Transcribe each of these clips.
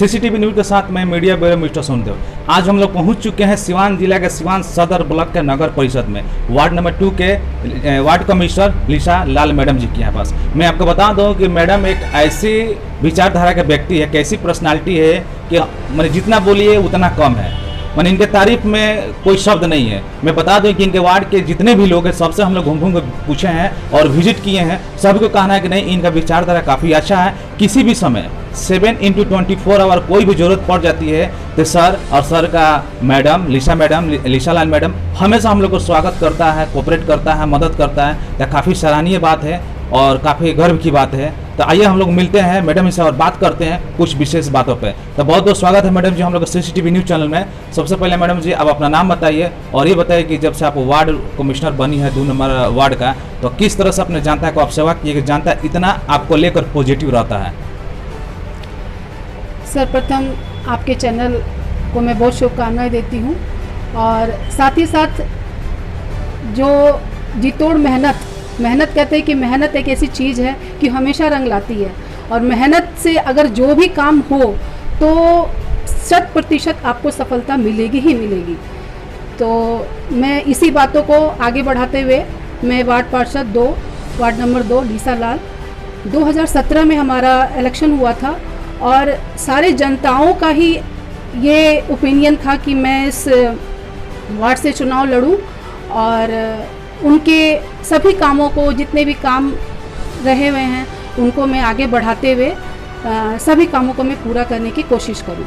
CCTV news के साथ मैं मीडिया ब्यूरो मिस्टर सोनदेव। आज हम लोग पहुंच चुके हैं सिवान जिला के सिवान सदर ब्लॉक के नगर परिषद में वार्ड नंबर 2 के वार्ड कमिश्नर लिशा लाल मैडम जी के यहाँ पास। मैं आपको बता दूं कि मैडम एक ऐसी विचारधारा के व्यक्ति है, कैसी पर्सनालिटी है कि मैंने जितना बोलिए उतना कम है। मैंने इनके तारीफ में कोई शब्द नहीं है। मैं बता दूं कि इनके वार्ड के जितने भी लोग हैं सबसे हम लोग घूम घूम कर पूछे हैं और विजिट किए हैं। सबको कहना है कि नहीं, इनका विचारधारा काफ़ी अच्छा है। किसी भी समय 7/24 आवर कोई भी जरूरत पड़ जाती है तो सर और सर का मैडम लिशा लाल मैडम हमेशा हम लोग को स्वागत करता है, कोऑपरेट करता है, मदद करता है। तो काफ़ी सराहनीय बात है और काफ़ी गर्व की बात है। तो आइए हम लोग मिलते हैं मैडम से और बात करते हैं कुछ विशेष बातों पे। तो बहुत बहुत स्वागत है मैडम जी हम लोग सीसीटीवी न्यूज़ चैनल में। सबसे पहले मैडम जी आप अपना नाम बताइए और ये बताइए कि जब से आप वार्ड कमिश्नर बनी है 2 नंबर वार्ड का, तो किस तरह से अपने जनता को आप सेवा किए कि जनता इतना आपको लेकर पॉजिटिव रहता है। सर्वप्रथम आपके चैनल को मैं बहुत शुभकामनाएं देती हूँ और साथ ही साथ जो जीतोड़ मेहनत कहते हैं कि मेहनत एक ऐसी चीज़ है कि हमेशा रंग लाती है और मेहनत से अगर जो भी काम हो तो 100% आपको सफलता मिलेगी ही मिलेगी। तो मैं इसी बातों को आगे बढ़ाते हुए मैं वार्ड पार्षद 2 वार्ड नंबर 2 लिशा लाल 2017 में हमारा इलेक्शन हुआ था और सारे जनताओं का ही ये ओपिनियन था कि मैं इस वार्ड से चुनाव लड़ूं और उनके सभी कामों को, जितने भी काम रहे हुए हैं उनको मैं आगे बढ़ाते हुए सभी कामों को मैं पूरा करने की कोशिश करूं।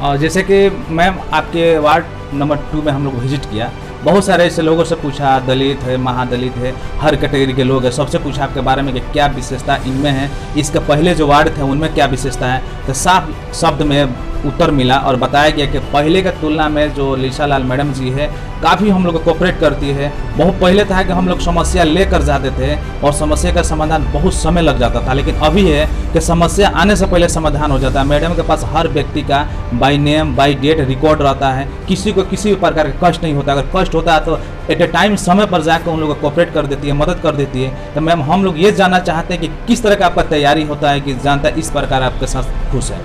और जैसे कि मैम आपके वार्ड नंबर 2 में हम लोग विजिट किया, बहुत सारे ऐसे लोगों से पूछा, दलित है, महादलित है, हर कैटेगरी के लोग हैं, सबसे पूछा आपके बारे में कि क्या विशेषता इनमें है, इसके पहले जो वार्ड थे उनमें क्या विशेषता है। तो साफ शब्द में उत्तर मिला और बताया गया कि पहले की तुलना में जो लिशा लाल मैडम जी है काफ़ी हम लोग को कोऑपरेट करती है। बहुत पहले था कि हम लोग समस्या लेकर जाते थे और समस्या का समाधान बहुत समय लग जाता था, लेकिन अभी है कि समस्या आने से पहले समाधान हो जाता है। मैडम के पास हर व्यक्ति का by name by date record रहता है, किसी को किसी भी प्रकार का कष्ट नहीं होता। अगर कष्ट होता है तो एट ए टाइम समय पर जाकर उन लोगों को कोऑपरेट कर देती है, मदद कर देती है। तो मैम हम लोग ये जानना चाहते हैं कि किस तरह का आपका तैयारी होता है कि जानता इस प्रकार आपके साथ खुश है।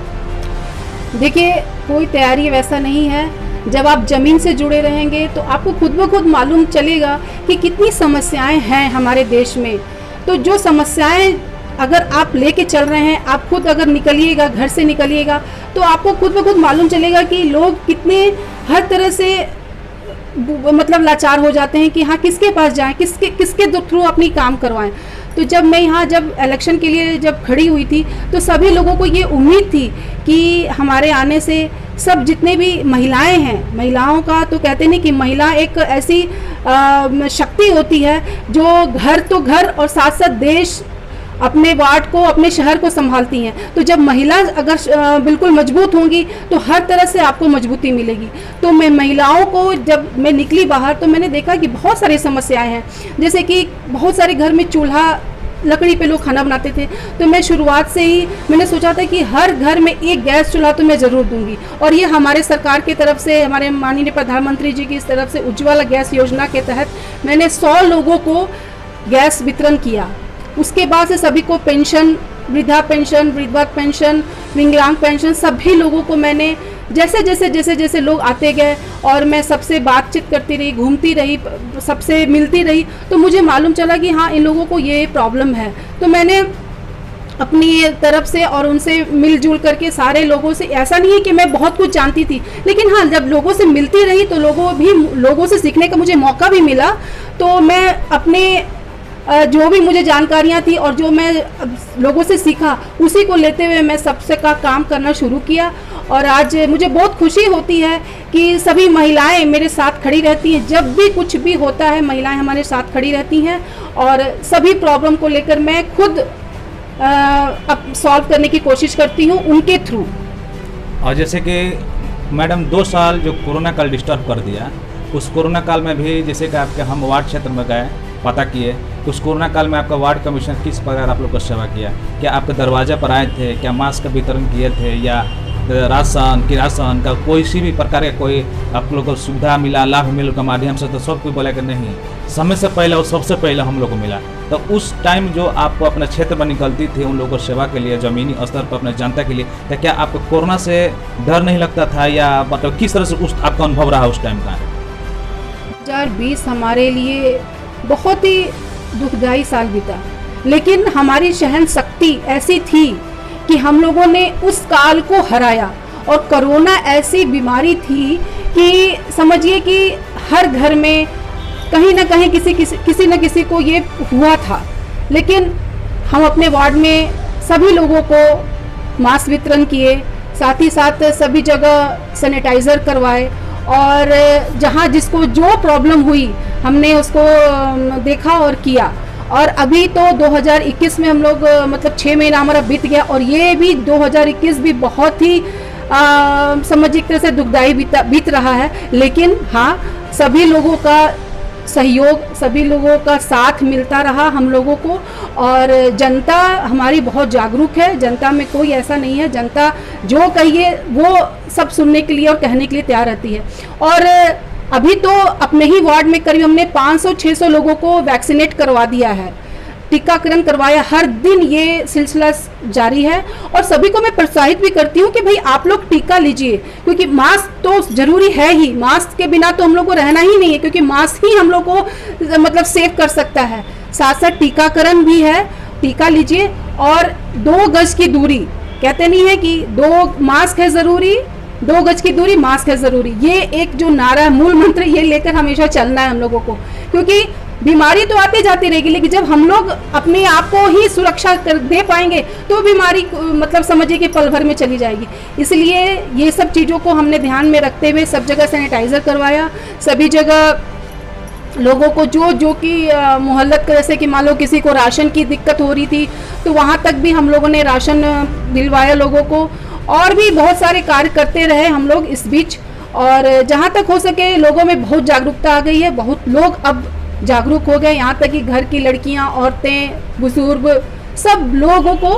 देखिए, कोई तैयारी वैसा नहीं है। जब आप ज़मीन से जुड़े रहेंगे तो आपको खुद ब खुद मालूम चलेगा कि कितनी समस्याएं हैं हमारे देश में। तो जो समस्याएं अगर आप लेके चल रहे हैं, आप खुद अगर निकलिएगा, घर से निकलिएगा, तो आपको खुद ब खुद मालूम चलेगा कि लोग कितने हर तरह से मतलब लाचार हो जाते हैं कि हाँ किसके पास जाएं, किसके थ्रू अपनी काम करवाएं। तो जब मैं यहाँ जब इलेक्शन के लिए जब खड़ी हुई थी तो सभी लोगों को ये उम्मीद थी कि हमारे आने से सब जितने भी महिलाएं हैं, महिलाओं का तो कहते नहीं कि महिला एक ऐसी शक्ति होती है जो घर तो घर और साथ साथ देश, अपने वार्ड को, अपने शहर को संभालती हैं। तो जब महिला अगर बिल्कुल मजबूत होंगी तो हर तरह से आपको मजबूती मिलेगी। तो मैं महिलाओं को जब मैं निकली बाहर तो मैंने देखा कि बहुत सारी समस्याएं हैं, जैसे कि बहुत सारे घर में चूल्हा लकड़ी पे लोग खाना बनाते थे। तो मैं शुरुआत से ही मैंने सोचा था कि हर घर में एक गैस चूल्हा तो मैं ज़रूर दूंगी और ये हमारे सरकार की तरफ से, हमारे माननीय प्रधानमंत्री जी की तरफ से उज्ज्वला गैस योजना के तहत मैंने 100 लोगों को गैस वितरण किया। उसके बाद से सभी को पेंशन, वृद्धा पेंशन, विधवा पेंशन, विकलांग पेंशन, सभी लोगों को मैंने जैसे लोग आते गए और मैं सबसे बातचीत करती रही, घूमती रही, सबसे मिलती रही, तो मुझे मालूम चला कि हाँ इन लोगों को ये प्रॉब्लम है। तो मैंने अपनी तरफ से और उनसे मिलजुल करके सारे लोगों से, ऐसा नहीं है कि मैं बहुत कुछ जानती थी, लेकिन हाँ जब लोगों से मिलती रही तो लोगों से सीखने का मुझे मौका भी मिला। तो मैं अपने जो भी मुझे जानकारियाँ थी और जो मैं लोगों से सीखा उसी को लेते हुए मैं सबसे का काम करना शुरू किया और आज मुझे बहुत खुशी होती है कि सभी महिलाएं मेरे साथ खड़ी रहती हैं। जब भी कुछ भी होता है महिलाएं हमारे साथ खड़ी रहती हैं और सभी प्रॉब्लम को लेकर मैं खुद अब सॉल्व करने की कोशिश करती हूँ उनके थ्रू। और जैसे कि मैडम 2 साल जो कोरोना काल डिस्टर्ब कर दिया, उस कोरोना काल में भी जैसे कि आपके हम वार्ड क्षेत्र में गए, पता किए, उस कोरोना काल में आपका वार्ड कमिश्नर किस प्रकार आप लोग को सेवा किया? क्या आपके दरवाजे पर आए थे? क्या मास्क का वितरण किए थे या राशन किरासन का कोई सी भी प्रकार का कोई आप लोग को सुविधा मिला, लाभ मिले के माध्यम से, तो सब कोई बोला कि नहीं समय से पहले और सबसे पहले हम लोग को मिला। तो उस टाइम जो आप अपने क्षेत्र में निकलती थी उन लोगों को सेवा के लिए, ज़मीनी स्तर पर अपने जनता के लिए, तो क्या आपको कोरोना से डर नहीं लगता था, या मतलब किस तरह से उस आपका अनुभव रहा उस टाइम का? 2020 हमारे लिए बहुत ही दुखदायी साल बीता, लेकिन हमारी सहन शक्ति ऐसी थी कि हम लोगों ने उस काल को हराया। और कोरोना ऐसी बीमारी थी कि समझिए कि हर घर में कहीं ना कहीं किसी न किसी को ये हुआ था, लेकिन हम अपने वार्ड में सभी लोगों को मास्क वितरण किए, साथ ही साथ सभी जगह सैनिटाइज़र करवाए, और जहाँ जिसको जो प्रॉब्लम हुई हमने उसको देखा और किया। और अभी तो 2021 में हम लोग मतलब 6 महीना हमारा बीत गया, और ये भी 2021 भी बहुत ही समझिए एक तरह से दुखदायी बीत रहा है। लेकिन हाँ, सभी लोगों का सहयोग, सभी लोगों का साथ मिलता रहा हम लोगों को, और जनता हमारी बहुत जागरूक है। जनता में कोई ऐसा नहीं है, जनता जो कहिए वो सब सुनने के लिए और कहने के लिए तैयार रहती है। और अभी तो अपने ही वार्ड में करीब हमने 500-600 लोगों को वैक्सीनेट करवा दिया है, टीकाकरण करवाया। हर दिन ये सिलसिला जारी है, और सभी को मैं प्रोत्साहित भी करती हूँ कि भाई आप लोग टीका लीजिए, क्योंकि मास्क तो जरूरी है ही, मास्क के बिना तो हम लोग को रहना ही नहीं है, क्योंकि मास्क ही हम लोग को मतलब सेव कर सकता है। साथ साथ टीकाकरण भी है, टीका लीजिए, और 2 गज की दूरी, कहते नहीं है कि 2 मास्क है ज़रूरी, 2 गज की दूरी, मास्क है ज़रूरी, ये एक जो नारा है, मूल मंत्र, ये लेकर हमेशा चलना है हम लोगों को। क्योंकि बीमारी तो आती जाती रहेगी, लेकिन जब हम लोग अपने आप को ही सुरक्षा दे पाएंगे तो बीमारी मतलब समझिए कि पल भर में चली जाएगी। इसलिए ये सब चीज़ों को हमने ध्यान में रखते हुए सब जगह सैनिटाइज़र करवाया, सभी जगह लोगों को जो कि मोहल्लत के, जैसे कि मान लो किसी को राशन की दिक्कत हो रही थी तो वहाँ तक भी हम लोगों ने राशन दिलवाया लोगों को, और भी बहुत सारे कार्य करते रहे हम लोग इस बीच। और जहाँ तक हो सके लोगों में बहुत जागरूकता आ गई है, बहुत लोग अब जागरूक हो गए, यहाँ तक कि घर की लड़कियाँ, औरतें, बुजुर्ग, सब लोगों को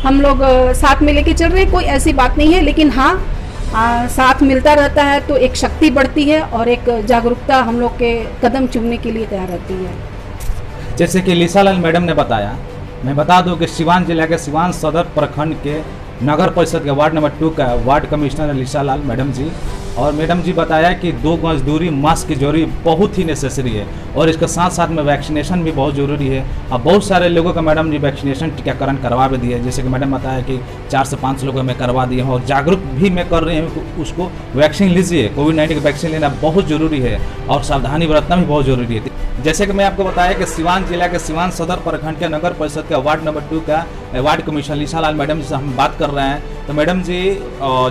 हम लोग साथ में लेके चल रहे हैं। कोई ऐसी बात नहीं है, लेकिन हाँ, साथ मिलता रहता है तो एक शक्ति बढ़ती है, और एक जागरूकता हम लोग के कदम चुमने के लिए तैयार रहती है। जैसे कि लिसा लाल मैडम ने बताया, मैं बता दूं कि सिवान जिला के सिवान सदर प्रखंड के नगर परिषद के वार्ड नंबर 2 का वार्ड कमिश्नर लिसा लाल मैडम जी, और मैडम जी बताया कि 2 गज दूरी, मास्क की जरूरी बहुत ही नेसेसरी है, और इसके साथ साथ में वैक्सीनेशन भी बहुत ज़रूरी है। अब बहुत सारे लोगों का मैडम जी वैक्सीनेशन टीकाकरण करवा भी दिए, जैसे कि मैडम बताया कि 4 से 5 लोगों में करवा दिए हैं, और जागरूक भी मैं कर रही हूँ उसको वैक्सीन लीजिए। कोविड-19 की वैक्सीन लेना बहुत ज़रूरी है, और सावधानी बरतना भी बहुत ज़रूरी है। जैसे कि मैं आपको बताया कि सिवान जिला के सिवान सदर प्रखंड के नगर परिषद के वार्ड नंबर 2 का वार्ड कमिश्नर लिसा लाल मैडम जी से हम बात कर रहे हैं। तो मैडम जी,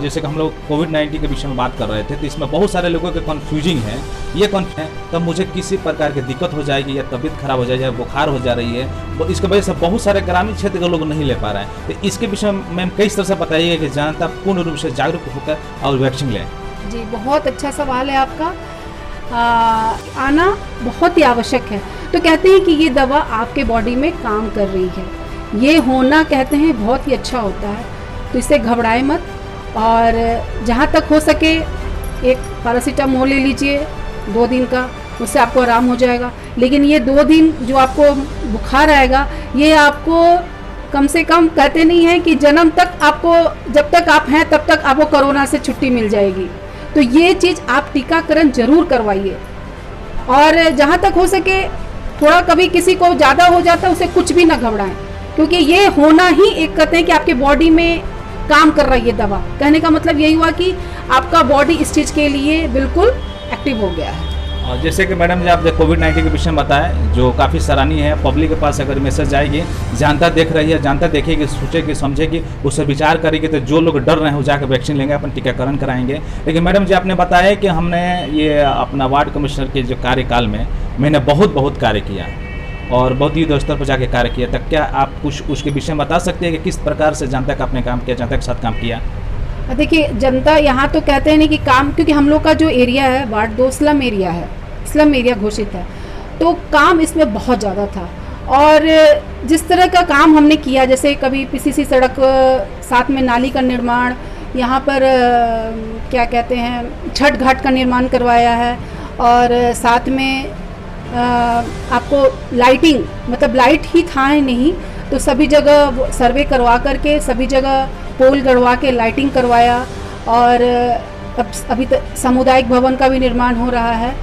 जैसे कि हम लोग कोविड-19 के विषय में बात कर रहे थे, तो इसमें बहुत सारे लोगों के कन्फ्यूजिंग है, ये है तब मुझे किसी प्रकार की दिक्कत हो जाएगी, या तबीयत खराब हो जाएगी, या बुखार हो जा रही है, तो इसकी वजह से बहुत सारे ग्रामीण क्षेत्र के लोग नहीं ले पा रहे हैं। तो इसके विषय में मैम किस तरह से बताइएगा कि जनता पूर्ण रूप से जागरूक होकर और वैक्सीन लें? जी, बहुत अच्छा सवाल है आपका। आना बहुत ही आवश्यक है। तो कहते हैं कि ये दवा आपके बॉडी में काम कर रही है, ये होना कहते हैं बहुत ही अच्छा होता है, तो इससे घबराए मत, और जहाँ तक हो सके एक पैरासीटामोल ले लीजिए 2 दिन का, उससे आपको आराम हो जाएगा। लेकिन ये 2 दिन जो आपको बुखार आएगा, ये आपको कम से कम कहते नहीं है कि जन्म तक आपको, जब तक आप हैं तब तक आपको कोरोना से छुट्टी मिल जाएगी। तो ये चीज़ आप टीकाकरण जरूर करवाइए, और जहाँ तक हो सके थोड़ा कभी किसी को ज़्यादा हो जाता है उसे कुछ भी ना घबराएं, क्योंकि ये होना ही एक कहते हैं कि आपके बॉडी में काम कर रही है दवा। कहने का मतलब यही हुआ कि आपका बॉडी इस चीज़ के लिए बिल्कुल एक्टिव हो गया है। और जैसे कि मैडम जी आपने कोविड-19 के विषय में बताया, जो काफ़ी सराहनीय है, पब्लिक के पास अगर मैसेज जाएगी, जानता देख रही है, जानता देखेगी, सोचेगी, समझेगी, उससे विचार करेगी, तो जो लोग डर रहे हैं वो जाकर वैक्सीन लेंगे, अपन टीकाकरण कराएंगे। लेकिन मैडम जी आपने बताया कि हमने ये अपना वार्ड कमिश्नर के जो कार्यकाल में मैंने बहुत कार्य किया, और बहुत युद्ध स्तर पर जाके कार्य किया, तक क्या आप कुछ उसके विषय में बता सकते हैं कि किस प्रकार से जनता का आपने काम किया, जनता के साथ काम किया? देखिए, जनता यहाँ तो कहते हैं नहीं कि काम, क्योंकि हम लोग का जो एरिया है वार्ड 2 स्लम एरिया है, स्लम एरिया घोषित है, तो काम इसमें बहुत ज़्यादा था। और जिस तरह का काम हमने किया, जैसे कभी पीसीसी सड़क, साथ में नाली का निर्माण, यहाँ पर क्या कहते हैं छठ घाट का निर्माण करवाया है, और साथ में आपको लाइटिंग, मतलब लाइट ही था नहीं तो सभी जगह सर्वे करवा करके सभी जगह पोल गड़वा के लाइटिंग करवाया, और अब अभी तक सामुदायिक भवन का भी निर्माण हो रहा है।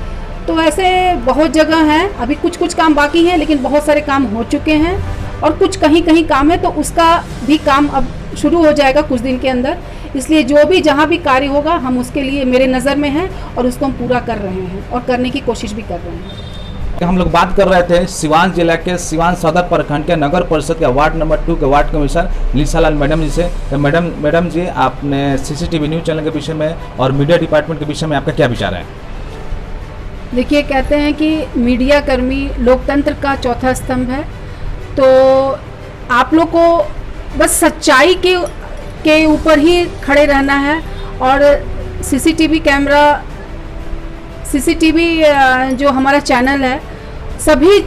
तो ऐसे बहुत जगह हैं, अभी कुछ कुछ काम बाकी हैं, लेकिन बहुत सारे काम हो चुके हैं, और कुछ कहीं कहीं काम है तो उसका भी काम अब शुरू हो जाएगा कुछ दिन के अंदर। इसलिए जो भी जहाँ भी कार्य होगा हम उसके लिए मेरे नज़र में हैं और उसको हम पूरा कर रहे हैं और करने की कोशिश भी कर रहे हैं। हम लोग बात कर रहे थे सिवान जिला के सिवान सदर प्रखंड के नगर परिषद के वार्ड नंबर 2 के वार्ड कमिश्नर लीसा लाल मैडम जी से। तो मैडम जी, आपने सीसीटीवी न्यूज़ चैनल के विषय में और मीडिया डिपार्टमेंट के विषय में आपका क्या विचार है? देखिए, कहते हैं कि मीडिया कर्मी लोकतंत्र का चौथा स्तंभ है, तो आप लोग को बस सच्चाई के ऊपर ही खड़े रहना है, और सीसीटीवी कैमरा, सीसीटीवी जो हमारा चैनल है, सभी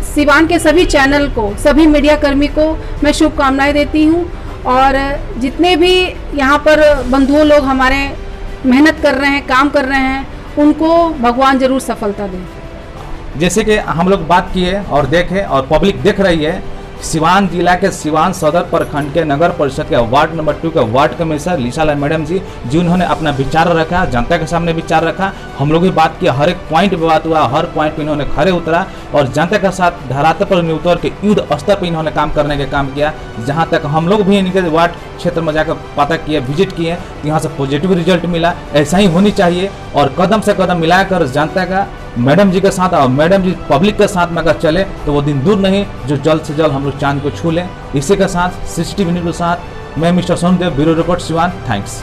सिवान के सभी चैनल को, सभी मीडिया कर्मी को मैं शुभकामनाएं देती हूं, और जितने भी यहाँ पर बंधुओं लोग हमारे मेहनत कर रहे हैं, काम कर रहे हैं, उनको भगवान जरूर सफलता दें। जैसे कि हम लोग बात किए और देखे और पब्लिक देख रही है, सिवान जिला के सिवान सदर प्रखंड के नगर परिषद के वार्ड नंबर 2 के वार्ड कमिश्नर लीसा लाल मैडम जी, जिन्होंने अपना विचार रखा, जनता के सामने विचार रखा। हम लोग भी बात किया, हर एक पॉइंट पे बात हुआ, हर पॉइंट पे इन्होंने खड़े उतरा और जनता के साथ धरातल पर उतर के युद्ध स्तर पर इन्होंने काम करने का काम किया। जहाँ तक हम लोग भी इनके वार्ड क्षेत्र में जाकर पता किए, विजिट किए, तो यहाँ से पॉजिटिव रिजल्ट मिला। ऐसा ही होनी चाहिए और कदम से कदम मिलाकर जनता का मैडम जी के साथ और मैडम जी पब्लिक के साथ में अगर चले तो वो दिन दूर नहीं जो जल्द से जल्द हम लोग चांद को छू लें। इसी के साथ सीसीटीवी न्यूज़ के साथ मैं mister Sondev, bureau report Siwan. Thanks.